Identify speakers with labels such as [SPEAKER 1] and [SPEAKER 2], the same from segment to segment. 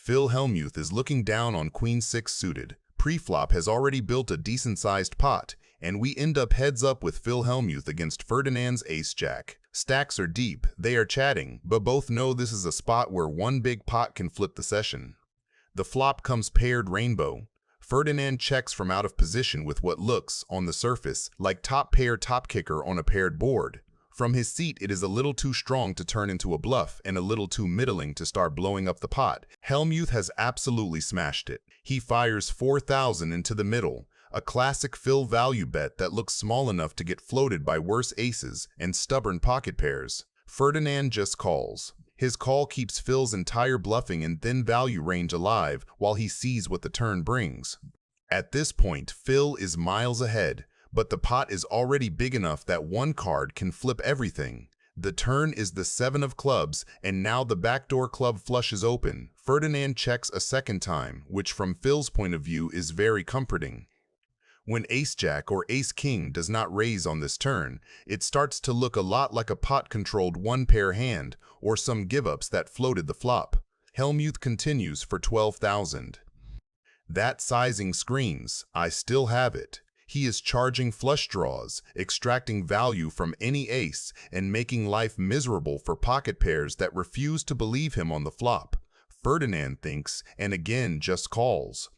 [SPEAKER 1] Phil Helmuth is looking down on Queen 6 suited. Pre-flop has already built a decent-sized pot, and we end up heads up with Phil Helmuth against Ferdinand's ace-jack. Stacks are deep, they are chatting, but both know this is a spot where one big pot can flip the session. The flop comes paired rainbow. Ferdinand checks from out of position with what looks, on the surface, like top pair top kicker on a paired board. From his seat, it is a little too strong to turn into a bluff and a little too middling to start blowing up the pot. Helmuth has absolutely smashed it. He fires 4,000 into the middle, a classic Phil value bet that looks small enough to get floated by worse aces and stubborn pocket pairs. Ferdinand just calls. His call keeps Phil's entire bluffing and thin value range alive while he sees what the turn brings. At this point, Phil is miles ahead, but the pot is already big enough that one card can flip everything. The turn is the 7 of clubs, and now the backdoor club flush is open. Ferdinand checks a second time, which from Phil's point of view is very comforting. When ace-jack or ace-king does not raise on this turn, it starts to look a lot like a pot-controlled one-pair hand or some give-ups that floated the flop. Helmuth continues for 12,000. That sizing screams, I still have it. He is charging flush draws, extracting value from any ace, and making life miserable for pocket pairs that refuse to believe him on the flop. Ferdinand thinks, and again just calls.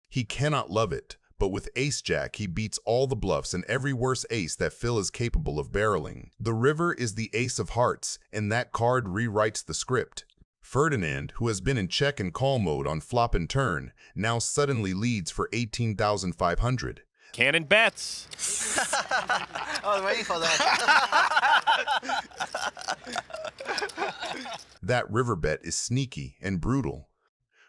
[SPEAKER 1] He cannot love it, but with ace-jack he beats all the bluffs and every worse ace that Phil is capable of barreling. The river is the ace of hearts, and that card rewrites the script. Ferdinand, who has been in check and call mode on flop and turn, now suddenly leads for 18,500.
[SPEAKER 2] Cannon bets.
[SPEAKER 3] I was waiting for that.
[SPEAKER 1] That river bet is sneaky and brutal.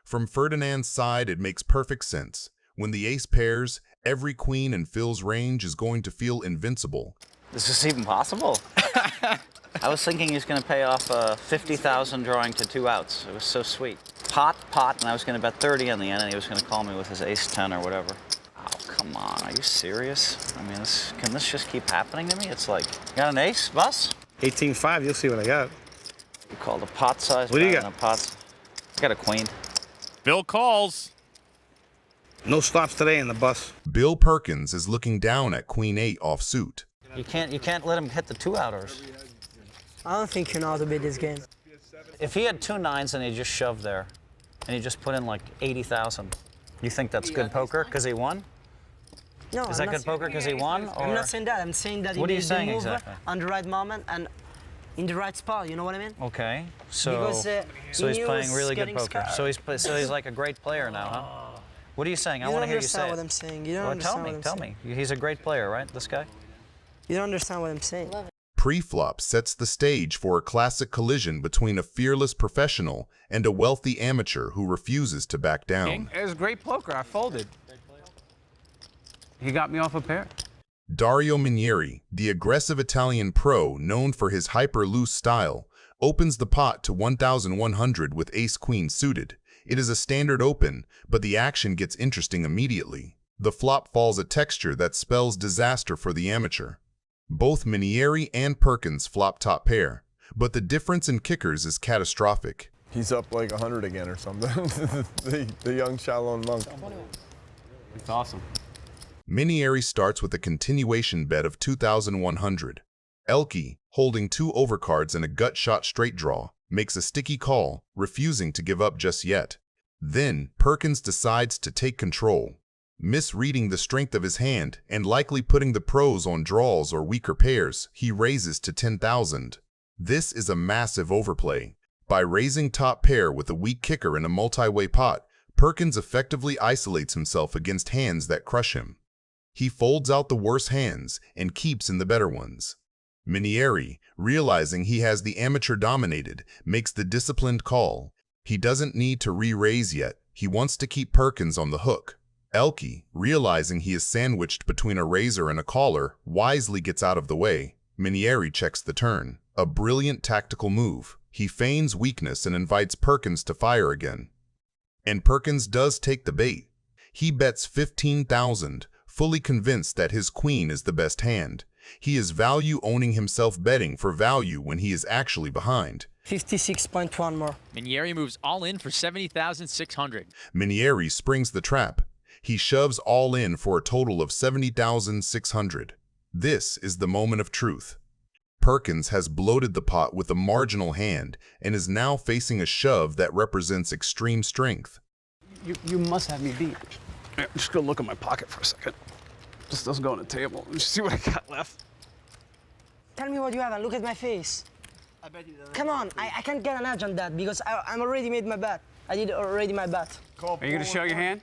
[SPEAKER 1] From Ferdinand's side, it makes perfect sense. When the ace pairs, every queen in Phil's range is going to feel invincible.
[SPEAKER 3] Is this even possible? I was thinking he was going to pay off 50,000 drawing to 2 outs. It was so sweet. Pot, and I was going to bet 30 in the end, and he was going to call me with his ace-10 or whatever. Oh, come on, are you serious? I mean, can this just keep happening to me? It's like, you got an ace, boss?
[SPEAKER 4] 18-5, you'll see what I got.
[SPEAKER 3] You called a pot size.
[SPEAKER 4] What do you got?
[SPEAKER 3] I got a queen.
[SPEAKER 2] Bill calls.
[SPEAKER 4] No stops today in the bus.
[SPEAKER 1] Bill Perkins is looking down at Queen 8 offsuit.
[SPEAKER 3] You can't let him hit the 2-outers.
[SPEAKER 5] I don't think you know how to beat this game.
[SPEAKER 3] If he had 2 9s and he just shoved there, and he just put in like 80,000, you think that's good poker because he won?
[SPEAKER 5] No,
[SPEAKER 3] Is that good poker because he won? Or?
[SPEAKER 5] I'm not saying that. I'm saying that he
[SPEAKER 3] What are you
[SPEAKER 5] made the
[SPEAKER 3] saying
[SPEAKER 5] move
[SPEAKER 3] exactly?
[SPEAKER 5] on the right moment and in the right spot. You know what I mean?
[SPEAKER 3] Okay, so
[SPEAKER 5] Because,
[SPEAKER 3] so he's
[SPEAKER 5] he
[SPEAKER 3] playing
[SPEAKER 5] was
[SPEAKER 3] really good
[SPEAKER 5] getting
[SPEAKER 3] poker.
[SPEAKER 5] scared.
[SPEAKER 3] So he's like a great player now, huh? What are you saying? I want to hear you say
[SPEAKER 5] You don't
[SPEAKER 3] it.
[SPEAKER 5] understand what I'm saying. You don't
[SPEAKER 3] Well,
[SPEAKER 5] understand
[SPEAKER 3] tell
[SPEAKER 5] what
[SPEAKER 3] me.
[SPEAKER 5] I'm saying.
[SPEAKER 3] He's a great player, right? This guy.
[SPEAKER 5] You don't understand what I'm saying.
[SPEAKER 1] Pre-flop sets the stage for a classic collision between a fearless professional and a wealthy amateur who refuses to back down.
[SPEAKER 6] It was great poker. I folded. He got me off a pair.
[SPEAKER 1] Dario Minieri, the aggressive Italian pro known for his hyper-loose style, opens the pot to 1,100 with ace-queen suited. It is a standard open, but the action gets interesting immediately. The flop falls a texture that spells disaster for the amateur. Both Minieri and Perkins flop top pair, but the difference in kickers is catastrophic.
[SPEAKER 7] He's up like 100 again or something. the young Shalom monk.
[SPEAKER 6] It's awesome.
[SPEAKER 1] Minieri starts with a continuation bet of 2,100. Elke, holding 2 overcards and a gut shot straight draw, makes a sticky call, refusing to give up just yet. Then, Perkins decides to take control. Misreading the strength of his hand and likely putting the pros on draws or weaker pairs, he raises to 10,000. This is a massive overplay. By raising top pair with a weak kicker in a multi-way pot, Perkins effectively isolates himself against hands that crush him. He folds out the worse hands and keeps in the better ones. Minieri, realizing he has the amateur dominated, makes the disciplined call. He doesn't need to re-raise yet. He wants to keep Perkins on the hook. Elke, realizing he is sandwiched between a raiser and a caller, wisely gets out of the way. Minieri checks the turn. A brilliant tactical move. He feigns weakness and invites Perkins to fire again. And Perkins does take the bait. He bets 15,000, fully convinced that his queen is the best hand. He is value owning himself betting for value when he is actually behind.
[SPEAKER 5] 56.1 more.
[SPEAKER 8] Minieri moves all in for 70,600.
[SPEAKER 1] Minieri springs the trap. He shoves all in for a total of 70,600. This is the moment of truth. Perkins has bloated the pot with a marginal hand and is now facing a shove that represents extreme strength.
[SPEAKER 6] You must have me beat. I'm just gonna look at my pocket for a second. Just doesn't go on the table. Just see what I got left.
[SPEAKER 5] Tell me what you have and look at my face.
[SPEAKER 4] I bet you
[SPEAKER 5] Come on, I can't get an edge on that because I'm already made my bet. I did already my bet.
[SPEAKER 6] Are you gonna show your hand?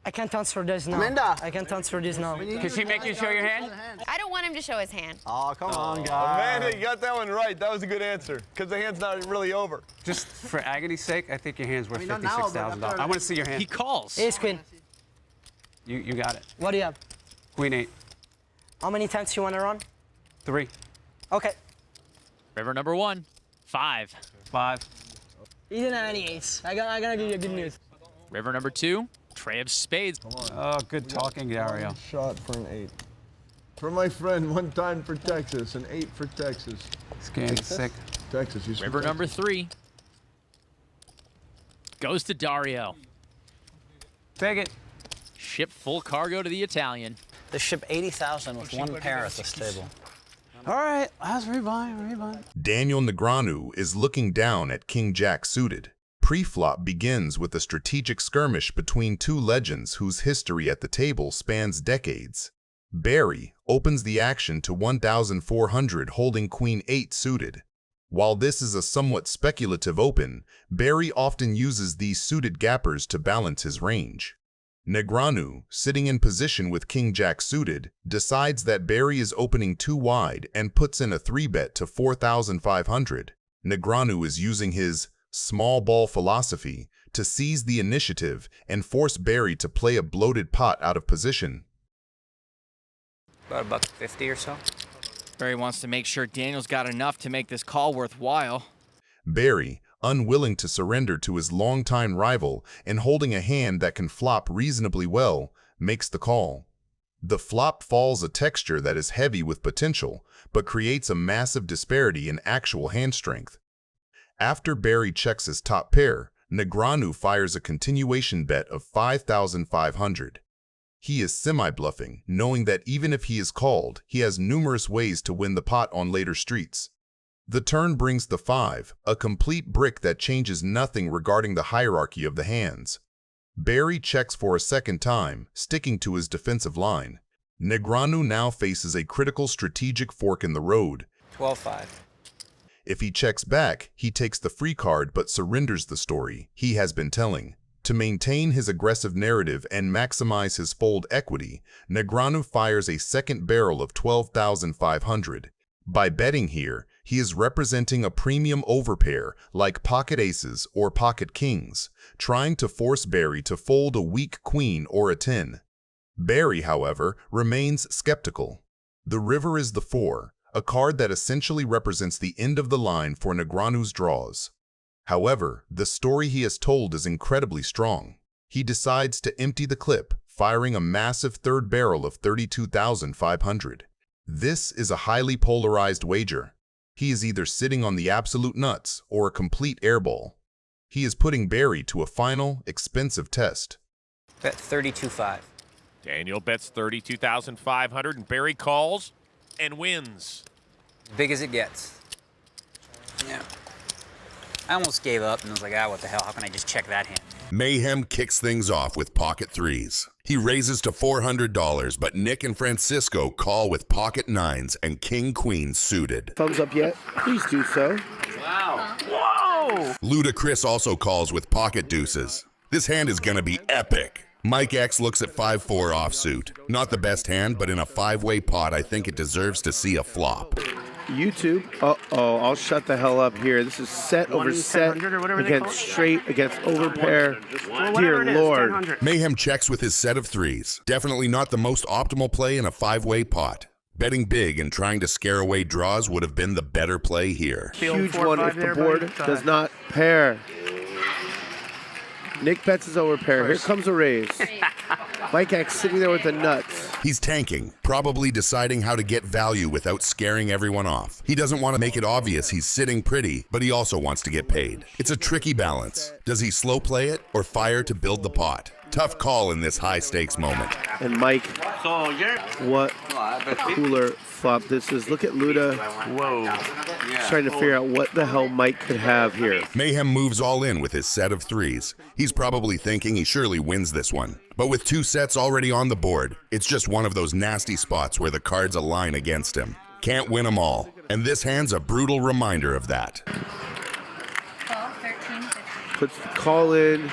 [SPEAKER 5] I can't answer this now.
[SPEAKER 4] Amanda.
[SPEAKER 5] I can't answer this now.
[SPEAKER 6] Can she make you show your hand?
[SPEAKER 9] I don't want him to show his hand.
[SPEAKER 4] Oh, come on, guys.
[SPEAKER 7] Amanda, you got that one right. That was a good answer, because the hand's not really over.
[SPEAKER 6] Just for agony's sake, I think your hand's worth
[SPEAKER 4] not now, but
[SPEAKER 6] $56,000.
[SPEAKER 4] after-
[SPEAKER 6] I want to see your hand.
[SPEAKER 8] He calls.
[SPEAKER 5] Ace queen.
[SPEAKER 6] You got it.
[SPEAKER 5] What do you have?
[SPEAKER 6] Queen 8.
[SPEAKER 5] How many times you want to run?
[SPEAKER 6] 3.
[SPEAKER 5] Okay.
[SPEAKER 8] River number 1, 5.
[SPEAKER 6] 5.
[SPEAKER 5] You didn't have any ace. I gotta give you good news.
[SPEAKER 8] River number 2, tray of spades.
[SPEAKER 6] Oh, good talking, Dario.
[SPEAKER 7] Shot for an 8. For my friend, 1 time for Texas, an 8 for Texas.
[SPEAKER 6] This game's sick.
[SPEAKER 7] Texas, you
[SPEAKER 8] River number 3 goes to Dario.
[SPEAKER 6] Take it.
[SPEAKER 8] Ship full cargo to the Italian.
[SPEAKER 3] They ship 80,000 with one pair at this table.
[SPEAKER 6] All right, let's rebuy.
[SPEAKER 1] Daniel Negreanu is looking down at King Jack suited. Pre-flop begins with a strategic skirmish between two legends whose history at the table spans decades. Barry opens the action to 1,400 holding Queen 8 suited. While this is a somewhat speculative open, Barry often uses these suited gappers to balance his range. Negreanu, sitting in position with King Jack suited, decides that Barry is opening too wide and puts in a 3-bet to 4,500. Negreanu is using his small ball philosophy to seize the initiative and force Barry to play a bloated pot out of position.
[SPEAKER 3] About $1.50 or so.
[SPEAKER 8] Barry wants to make sure Daniel's got enough to make this call worthwhile.
[SPEAKER 1] Barry, unwilling to surrender to his longtime rival and holding a hand that can flop reasonably well, makes the call. The flop falls a texture that is heavy with potential, but creates a massive disparity in actual hand strength. After Barry checks his top pair, Negreanu fires a continuation bet of 5,500. He is semi-bluffing, knowing that even if he is called, he has numerous ways to win the pot on later streets. The turn brings the 5, a complete brick that changes nothing regarding the hierarchy of the hands. Barry checks for a second time, sticking to his defensive line. Negreanu now faces a critical strategic fork in the road.
[SPEAKER 3] 12-5.
[SPEAKER 1] If he checks back, he takes the free card but surrenders the story he has been telling. To maintain his aggressive narrative and maximize his fold equity, Negreanu fires a second barrel of 12,500. By betting here, he is representing a premium overpair like pocket aces or pocket kings, trying to force Barry to fold a weak queen or a 10. Barry, however, remains skeptical. The river is the 4, a card that essentially represents the end of the line for Negreanu's draws. However, the story he has told is incredibly strong. He decides to empty the clip, firing a massive third barrel of 32,500. This is a highly polarized wager. He is either sitting on the absolute nuts or a complete airball. He is putting Barry to a final, expensive test.
[SPEAKER 3] Bet 32.5.
[SPEAKER 2] Daniel bets 32,500 and Barry calls and wins.
[SPEAKER 10] Big as it gets. Yeah. I almost gave up and was like, what the hell? How can I just check that hand?
[SPEAKER 11] Mayhem kicks things off with pocket 3s. He raises to $400, but Nick and Francisco call with pocket 9s and king-queen suited.
[SPEAKER 4] Thumbs up yet? Please do so.
[SPEAKER 6] Wow. Whoa!
[SPEAKER 11] Ludacris also calls with pocket deuces. This hand is gonna be epic. Mike X looks at 5-4 offsuit. Not the best hand, but in a 5-way pot, I think it deserves to see a flop.
[SPEAKER 4] YouTube. Uh-oh, I'll shut the hell up here. This is set over set against straight, against overpair. Dear Lord.
[SPEAKER 11] Mayhem checks with his set of 3s. Definitely not the most optimal play in a 5-way pot. Betting big and trying to scare away draws would have been the better play here.
[SPEAKER 4] Huge one if the board does not pair. Nick bets his overpair. Here comes a raise. Mike X sitting there with the nuts.
[SPEAKER 11] He's tanking, probably deciding how to get value without scaring everyone off. He doesn't want to make it obvious he's sitting pretty, but he also wants to get paid. It's a tricky balance. Does he slow play it or fire to build the pot? Tough call in this high-stakes moment.
[SPEAKER 4] And Mike, what cooler flop this is. Look at Luda. Whoa. Trying to figure out what the hell Mike could have here.
[SPEAKER 11] Mayhem moves all in with his set of threes. He's probably thinking he surely wins this one. But with 2 sets already on the board, it's just one of those nasty spots where the cards align against him. Can't win them all. And this hand's a brutal reminder of that.
[SPEAKER 9] 12, 13, 15.
[SPEAKER 4] Puts the call in.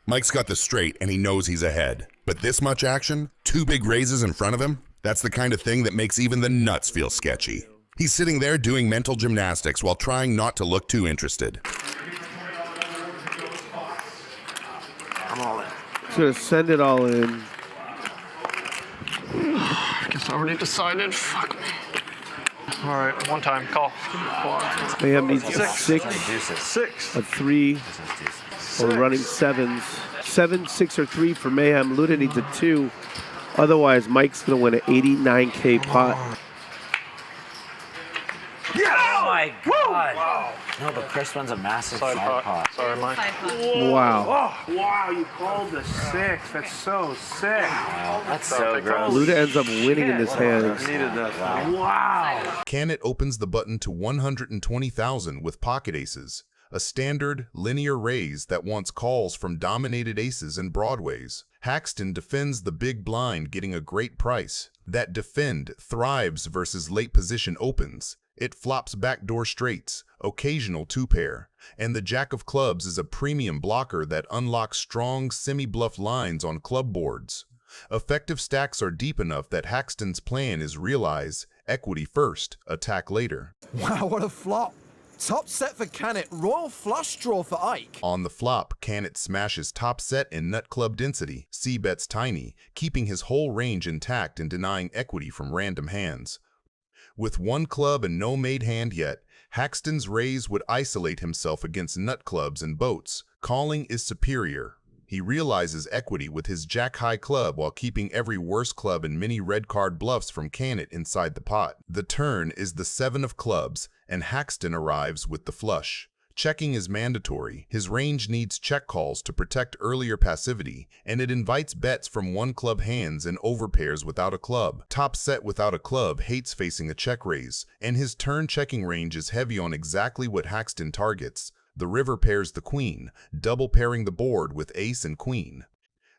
[SPEAKER 11] Mike's got the straight and he knows he's ahead. But this much action, 2 big raises in front of him, that's the kind of thing that makes even the nuts feel sketchy. He's sitting there doing mental gymnastics while trying not to look too interested.
[SPEAKER 4] I'm all in. He's gonna send it all in.
[SPEAKER 6] I guess I already decided. Fuck me. All right, one time, call.
[SPEAKER 4] Mayhem needs a 6, a 3, or running 7s. 7, 6, or 3 for Mayhem. Luda needs a 2. Otherwise, Mike's going to win an 89K pot.
[SPEAKER 3] Yeah! Oh my God! Wow. No, but Chris wins a massive side pot.
[SPEAKER 6] Sorry, Mike.
[SPEAKER 4] Wow.
[SPEAKER 12] Oh, wow, you called the 6. That's so sick.
[SPEAKER 3] Wow, that's so gross.
[SPEAKER 4] Luda ends up winning in this hand.
[SPEAKER 12] Needed that. Wow.
[SPEAKER 1] Canit opens the button to 120,000 with pocket aces, a standard linear raise that wants calls from dominated aces and broadways. Haxton defends the big blind, getting a great price. That defend thrives versus late position opens. It flops backdoor straights, occasional 2-pair, and the jack of clubs is a premium blocker that unlocks strong semi-bluff lines on club boards. Effective stacks are deep enough that Haxton's plan is realize equity first, attack later.
[SPEAKER 13] Wow, what a flop. Top set for Canit, royal flush draw for Ike.
[SPEAKER 1] On the flop, Canit smashes top set in nut club density, c-bets tiny, keeping his whole range intact and denying equity from random hands. With 1 club and no made hand yet, Haxton's raise would isolate himself against nut clubs and boats. Calling is superior. He realizes equity with his jack-high club while keeping every worse club and many red card bluffs from Canit inside the pot. The turn is the 7 of clubs, and Haxton arrives with the flush. Checking is mandatory. His range needs check calls to protect earlier passivity, and it invites bets from 1 club hands and overpairs without a club. Top set without a club hates facing a check raise, and his turn checking range is heavy on exactly what Haxton targets. The river pairs the queen, double pairing the board with ace and queen.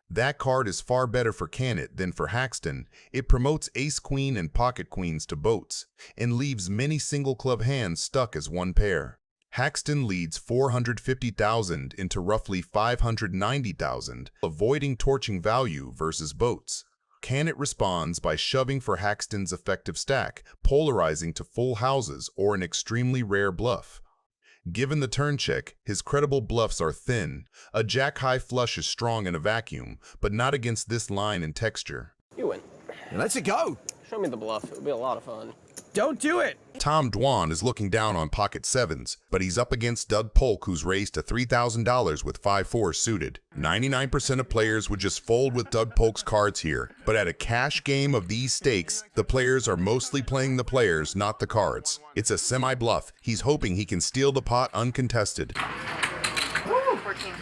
[SPEAKER 1] That card is far better for Canit than for Haxton. It promotes ace-queen and pocket queens to boats, and leaves many single club hands stuck as 1 pair. Haxton leads 450,000 into roughly 590,000, avoiding torching value versus boats. Canit responds by shoving for Haxton's effective stack, polarizing to full houses or an extremely rare bluff. Given the turn check, his credible bluffs are thin. A jack-high flush is strong in a vacuum, but not against this line and texture.
[SPEAKER 13] You win. Let's go. Show me the bluff. It'll be a lot of fun. Don't do it.
[SPEAKER 1] Tom Dwan is looking down on pocket 7s, but he's up against Dwan Polk, who's raised to $3,000 with 5-4 suited. 99% of players would just fold with Dwan Polk's cards here, but at a cash game of these stakes, the players are mostly playing the players, not the cards. It's a semi-bluff. He's hoping he can steal the pot uncontested.
[SPEAKER 9] Woo, 14.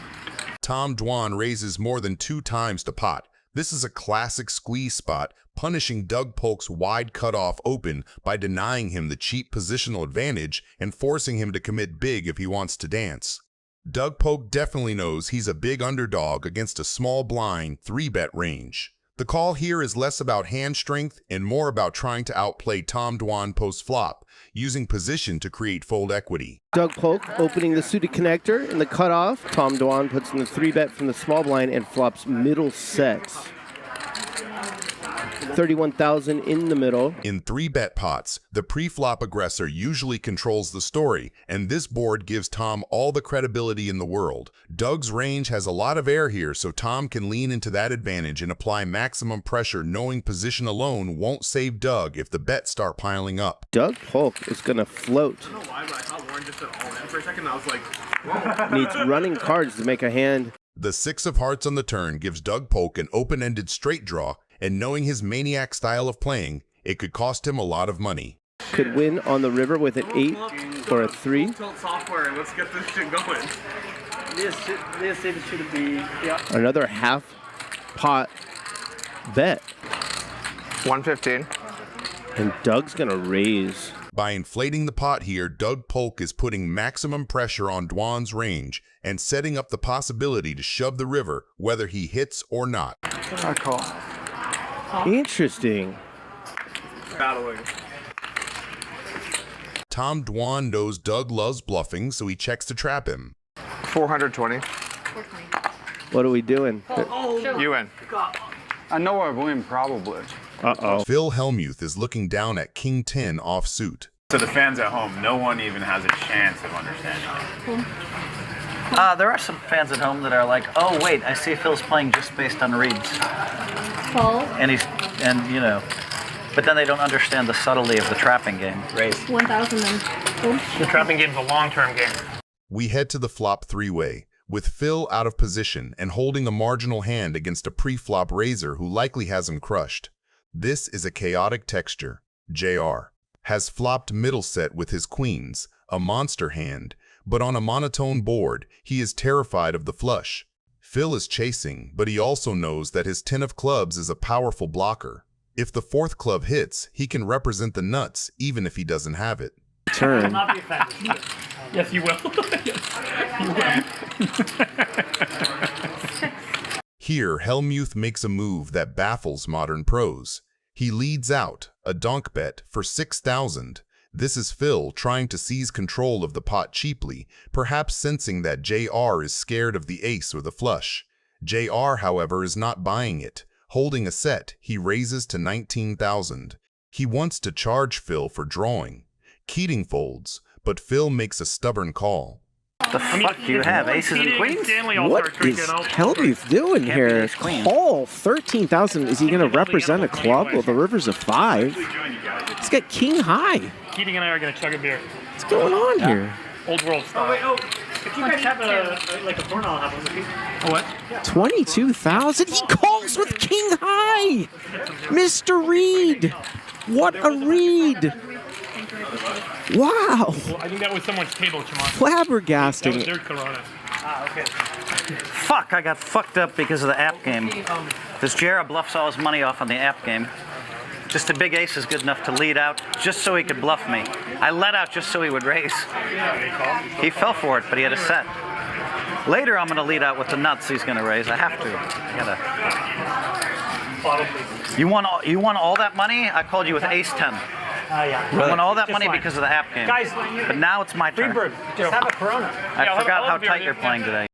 [SPEAKER 1] Tom Dwan raises more than 2 times to pot. This is a classic squeeze spot, punishing Dwan Polk's wide cutoff open by denying him the cheap positional advantage and forcing him to commit big if he wants to dance. Dwan Polk definitely knows he's a big underdog against a small blind 3-bet range. The call here is less about hand strength and more about trying to outplay Tom Dwan post-flop, using position to create fold equity.
[SPEAKER 4] Dwan Polk opening the suited connector in the cutoff. Tom Dwan puts in the 3-bet from the small blind and flops middle sets. 31,000 in the middle.
[SPEAKER 1] In 3-bet pots, the pre-flop aggressor usually controls the story, and this board gives Tom all the credibility in the world. Doug's range has a lot of air here, so Tom can lean into that advantage and apply maximum pressure, knowing position alone won't save Doug if the bets start piling up.
[SPEAKER 4] Dwan Polk is going to float.
[SPEAKER 12] I don't know why, but I thought Warren just said all in for a second, and I was like, whoa.
[SPEAKER 4] Needs running cards to make a hand
[SPEAKER 1] The 6 of hearts on the turn gives Doug Polk an open-ended straight draw, and knowing his maniac style of playing, it could cost him a lot of money.
[SPEAKER 4] Could win on the river with an 8 or a 3.
[SPEAKER 12] Software. Let's get this shit going. This should be, yeah.
[SPEAKER 4] Another half pot bet.
[SPEAKER 12] 115.
[SPEAKER 4] And Doug's gonna raise.
[SPEAKER 1] By inflating the pot here, Doug Polk is putting maximum pressure on Dwan's range and setting up the possibility to shove the river whether he hits or not.
[SPEAKER 12] I call.
[SPEAKER 4] Interesting.
[SPEAKER 12] Battling.
[SPEAKER 1] Tom Dwan knows Doug loves bluffing, so he checks to trap him.
[SPEAKER 12] 420.
[SPEAKER 9] 420.
[SPEAKER 4] What are we doing?
[SPEAKER 12] You win. I know I win, probably.
[SPEAKER 4] Uh-oh.
[SPEAKER 1] Phil Helmuth is looking down at King 10 offsuit.
[SPEAKER 14] So the fans at home, no one even has a chance of understanding it.
[SPEAKER 3] There are some fans at home that are like, oh wait, I see Phil's playing just based on reads.
[SPEAKER 9] Call.
[SPEAKER 3] And you know, but then they don't understand the subtlety of the trapping game.
[SPEAKER 10] Raise.
[SPEAKER 9] 1,000 then. Boom.
[SPEAKER 12] The trapping game's a long-term game.
[SPEAKER 1] We head to the flop 3-way, with Phil out of position and holding a marginal hand against a pre-flop raiser who likely has him crushed. This is a chaotic texture. JR has flopped middle set with his queens, a monster hand, but on a monotone board, he is terrified of the flush. Phil is chasing, but he also knows that his 10 of clubs is a powerful blocker. If the 4th club hits, he can represent the nuts even if he doesn't have it.
[SPEAKER 4] Turn.
[SPEAKER 12] I will not be offended. Yes, you will. Yes, you will.
[SPEAKER 1] Here, Helmuth makes a move that baffles modern pros. He leads out, a donk bet, for 6,000. This is Phil trying to seize control of the pot cheaply, perhaps sensing that JR is scared of the ace or the flush. JR, however, is not buying it. Holding a set, he raises to 19,000. He wants to charge Phil for drawing. Keating folds, but Phil makes a stubborn call.
[SPEAKER 3] The fuck do you have? Aces and queens?
[SPEAKER 4] What is Helmuth doing here? Call 13,000. Is he going to represent a club? Well, the river's a 5. He's got king high.
[SPEAKER 12] Keating and I are going to chug a beer.
[SPEAKER 4] What's going on here?
[SPEAKER 12] Old world style. If you guys have a porno, I'll have one. What?
[SPEAKER 4] 22,000. He calls with king high. Mr. Reed. What a read. Wow.
[SPEAKER 12] Well, I think that was someone's table, Chamon.
[SPEAKER 4] Flabbergasting.
[SPEAKER 12] That was their Corona. Okay.
[SPEAKER 3] Fuck, I got fucked up because of the app game. This JR bluffs all his money off on the app game. Just a big ace is good enough to lead out just so he could bluff me. I let out just so he would raise. He fell for it, but he had a set. Later I'm going to lead out with the nuts he's going to raise. I have to. You won all that money? I called you with ace 10.
[SPEAKER 12] Yeah.
[SPEAKER 3] You won all that money because of the app game.
[SPEAKER 12] Guys,
[SPEAKER 3] but now it's my turn.
[SPEAKER 12] Freebird, just have a Corona.
[SPEAKER 3] I forgot how tight you're playing today.